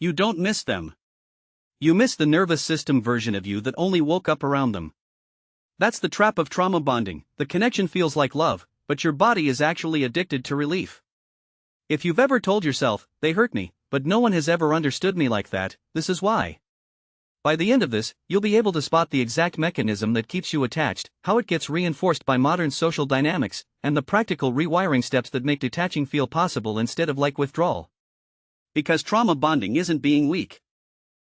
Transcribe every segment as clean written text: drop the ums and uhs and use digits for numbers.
You don't miss them. You miss the nervous system version of you that only woke up around them. That's the trap of trauma bonding. The connection feels like love, but your body is actually addicted to relief. If you've ever told yourself, they hurt me, but no one has ever understood me like that, this is why. By the end of this, you'll be able to spot the exact mechanism that keeps you attached, how it gets reinforced by modern social dynamics, and the practical rewiring steps that make detaching feel possible instead of like withdrawal. Because trauma bonding isn't being weak.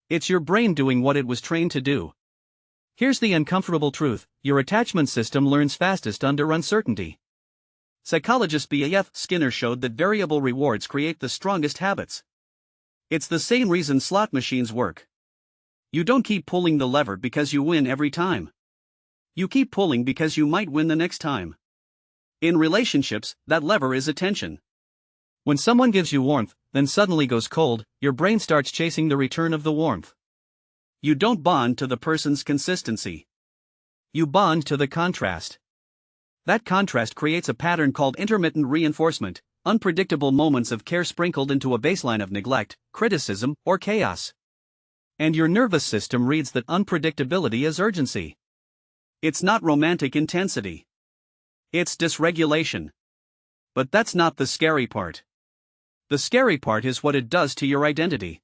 It's your brain doing what it was trained to do. Here's the uncomfortable truth: your attachment system learns fastest under uncertainty. Psychologist B.A.F. Skinner showed that variable rewards create the strongest habits. It's the same reason slot machines work. You don't keep pulling the lever because you win every time. You keep pulling because you might win the next time. In relationships, that lever is attention. When someone gives you warmth, then suddenly goes cold, your brain starts chasing the return of the warmth. You don't bond to the person's consistency. You bond to the contrast. That contrast creates a pattern called intermittent reinforcement, unpredictable moments of care sprinkled into a baseline of neglect, criticism, or chaos. And your nervous system reads that unpredictability as urgency. It's not romantic intensity. It's dysregulation. But that's not the scary part. The scary part is what it does to your identity.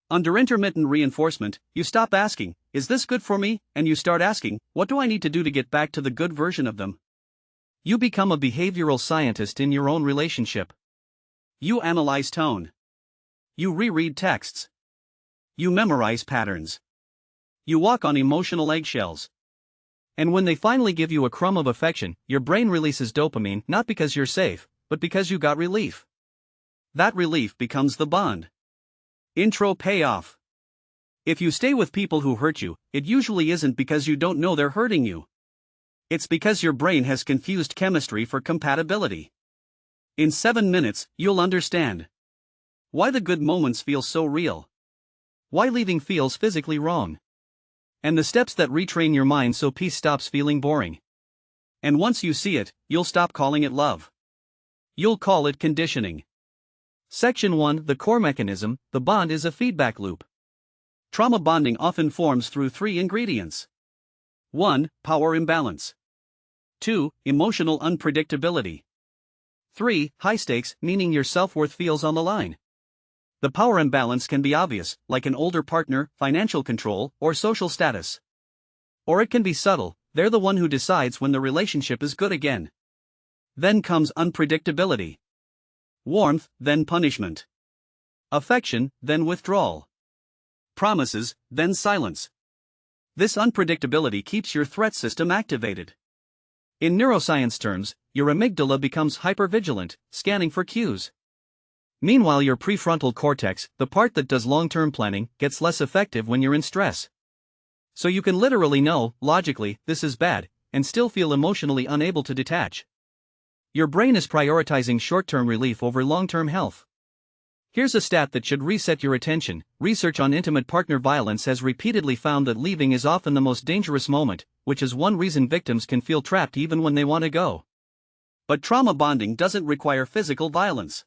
Under intermittent reinforcement, you stop asking, is this good for me? And you start asking, what do I need to do to get back to the good version of them? You become a behavioral scientist in your own relationship. You analyze tone. You reread texts. You memorize patterns. You walk on emotional eggshells. And when they finally give you a crumb of affection, your brain releases dopamine not because you're safe, but because you got relief. That relief becomes the bond. Intro payoff. If you stay with people who hurt you, it usually isn't because you don't know they're hurting you. It's because your brain has confused chemistry for compatibility. In 7 minutes, you'll understand why the good moments feel so real, why leaving feels physically wrong, and the steps that retrain your mind so peace stops feeling boring. And once you see it, you'll stop calling it love. You'll call it conditioning. Section 1: The core mechanism. The bond is a feedback loop. Trauma bonding often forms through 3 ingredients. 1. Power imbalance. 2. Emotional unpredictability. 3. High stakes, meaning your self-worth feels on the line. The power imbalance can be obvious, like an older partner, financial control, or social status. Or it can be subtle: they're the one who decides when the relationship is good again. Then comes unpredictability. Warmth, then punishment. Affection, then withdrawal. Promises, then silence. This unpredictability keeps your threat system activated. In neuroscience terms, your amygdala becomes hypervigilant, scanning for cues. Meanwhile, your prefrontal cortex, the part that does long-term planning, gets less effective when you're in stress. So you can literally know, logically, this is bad, and still feel emotionally unable to detach. Your brain is prioritizing short-term relief over long-term health. Here's a stat that should reset your attention. Research on intimate partner violence has repeatedly found that leaving is often the most dangerous moment, which is one reason victims can feel trapped even when they want to go. But trauma bonding doesn't require physical violence.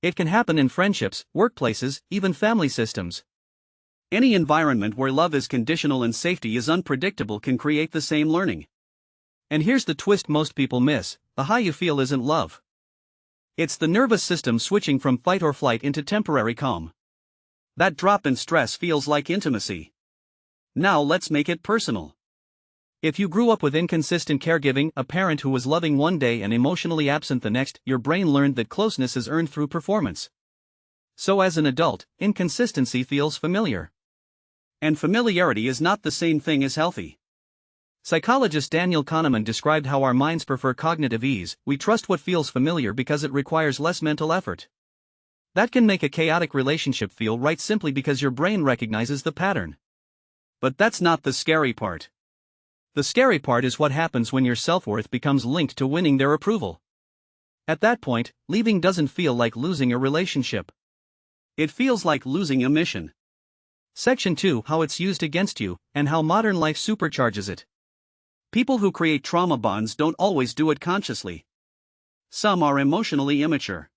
It can happen in friendships, workplaces, even family systems. Any environment where love is conditional and safety is unpredictable can create the same learning. And here's the twist most people miss: the high you feel isn't love. It's the nervous system switching from fight or flight into temporary calm. That drop in stress feels like intimacy. Now let's make it personal. If you grew up with inconsistent caregiving, a parent who was loving one day and emotionally absent the next, your brain learned that closeness is earned through performance. So as an adult, inconsistency feels familiar. And familiarity is not the same thing as healthy. Psychologist Daniel Kahneman described how our minds prefer cognitive ease. We trust what feels familiar because it requires less mental effort. That can make a chaotic relationship feel right simply because your brain recognizes the pattern. But that's not the scary part. The scary part is what happens when your self-worth becomes linked to winning their approval. At that point, leaving doesn't feel like losing a relationship. It feels like losing a mission. Section 2: How it's used against you, and how modern life supercharges it. People who create trauma bonds don't always do it consciously. Some are emotionally immature.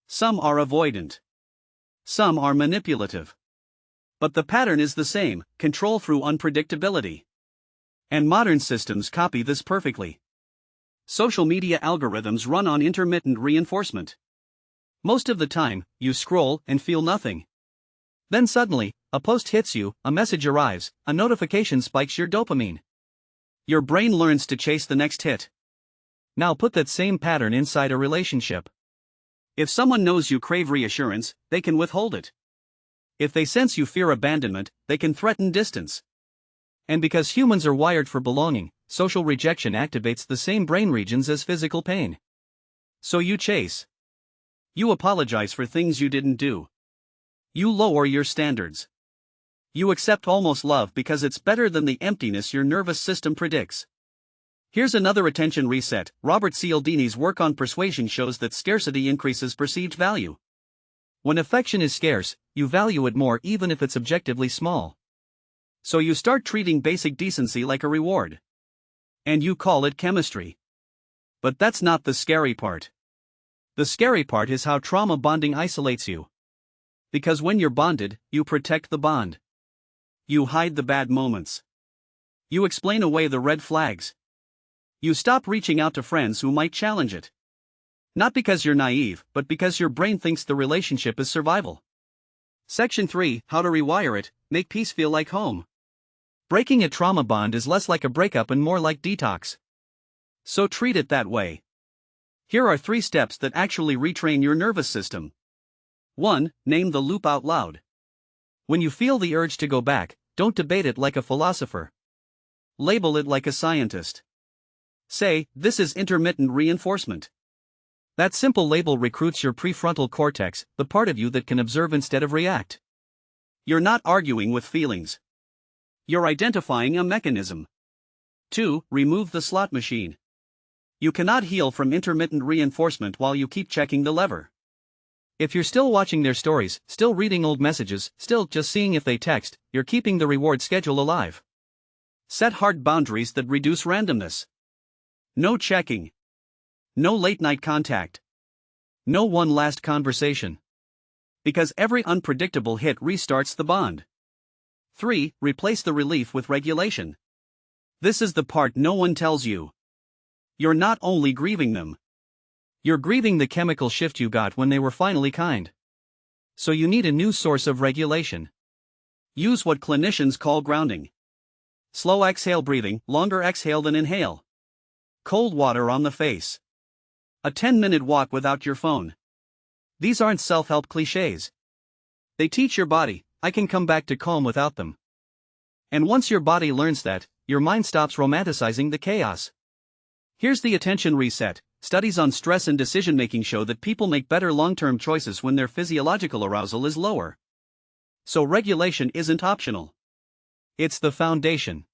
Some are avoidant. Some are manipulative. But the pattern is the same: control through unpredictability. And modern systems copy this perfectly. Social media algorithms run on intermittent reinforcement. Most of the time, you scroll and feel nothing. Then suddenly, a post hits you, a message arrives, a notification spikes your dopamine. Your brain learns to chase the next hit. Now put that same pattern inside a relationship. If someone knows you crave reassurance, they can withhold it. If they sense you fear abandonment, they can threaten distance. And because humans are wired for belonging, social rejection activates the same brain regions as physical pain. So you chase. You apologize for things you didn't do. You lower your standards. You accept almost love because it's better than the emptiness your nervous system predicts. Here's another attention reset. Robert Cialdini's work on persuasion shows that scarcity increases perceived value. When affection is scarce, you value it more even if it's objectively small. So you start treating basic decency like a reward. And you call it chemistry. But that's not the scary part. The scary part is how trauma bonding isolates you. Because when you're bonded, you protect the bond. You hide the bad moments. You explain away the red flags. You stop reaching out to friends who might challenge it. Not because you're naive, but because your brain thinks the relationship is survival. Section 3: How to rewire it, make peace feel like home. Breaking a trauma bond is less like a breakup and more like detox. So treat it that way. Here are 3 steps that actually retrain your nervous system. 1. Name the loop out loud. When you feel the urge to go back, don't debate it like a philosopher. Label it like a scientist. Say, this is intermittent reinforcement. That simple label recruits your prefrontal cortex, the part of you that can observe instead of react. You're not arguing with feelings. You're identifying a mechanism. 2. Remove the slot machine. You cannot heal from intermittent reinforcement while you keep checking the lever. If you're still watching their stories, still reading old messages, still just seeing if they text, you're keeping the reward schedule alive. Set hard boundaries that reduce randomness. No checking. No late night contact. No one last conversation. Because every unpredictable hit restarts the bond. 3. Replace the relief with regulation. This is the part no one tells you. You're not only grieving them. You're grieving the chemical shift you got when they were finally kind. So you need a new source of regulation. Use what clinicians call grounding. Slow exhale breathing, longer exhale than inhale. Cold water on the face. A 10-minute walk without your phone. These aren't self-help cliches. They teach your body, I can come back to calm without them. And once your body learns that, your mind stops romanticizing the chaos. Here's the attention reset. Studies on stress and decision-making show that people make better long-term choices when their physiological arousal is lower. So regulation isn't optional. It's the foundation.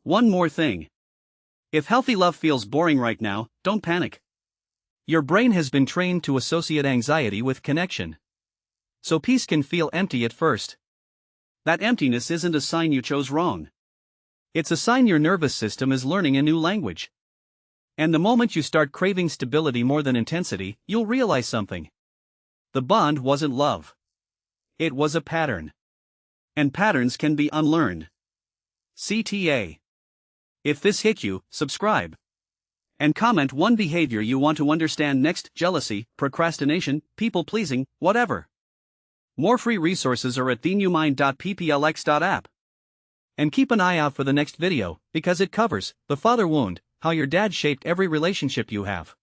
One more thing. If healthy love feels boring right now, don't panic. Your brain has been trained to associate anxiety with connection. So peace can feel empty at first. That emptiness isn't a sign you chose wrong. It's a sign your nervous system is learning a new language. And the moment you start craving stability more than intensity, you'll realize something. The bond wasn't love. It was a pattern. And patterns can be unlearned. CTA. If this hit you, subscribe. And comment one behavior you want to understand next: jealousy, procrastination, people-pleasing, whatever. More free resources are at TheNewMind.pplx.app. And keep an eye out for the next video, because it covers the father wound, how your dad shaped every relationship you have.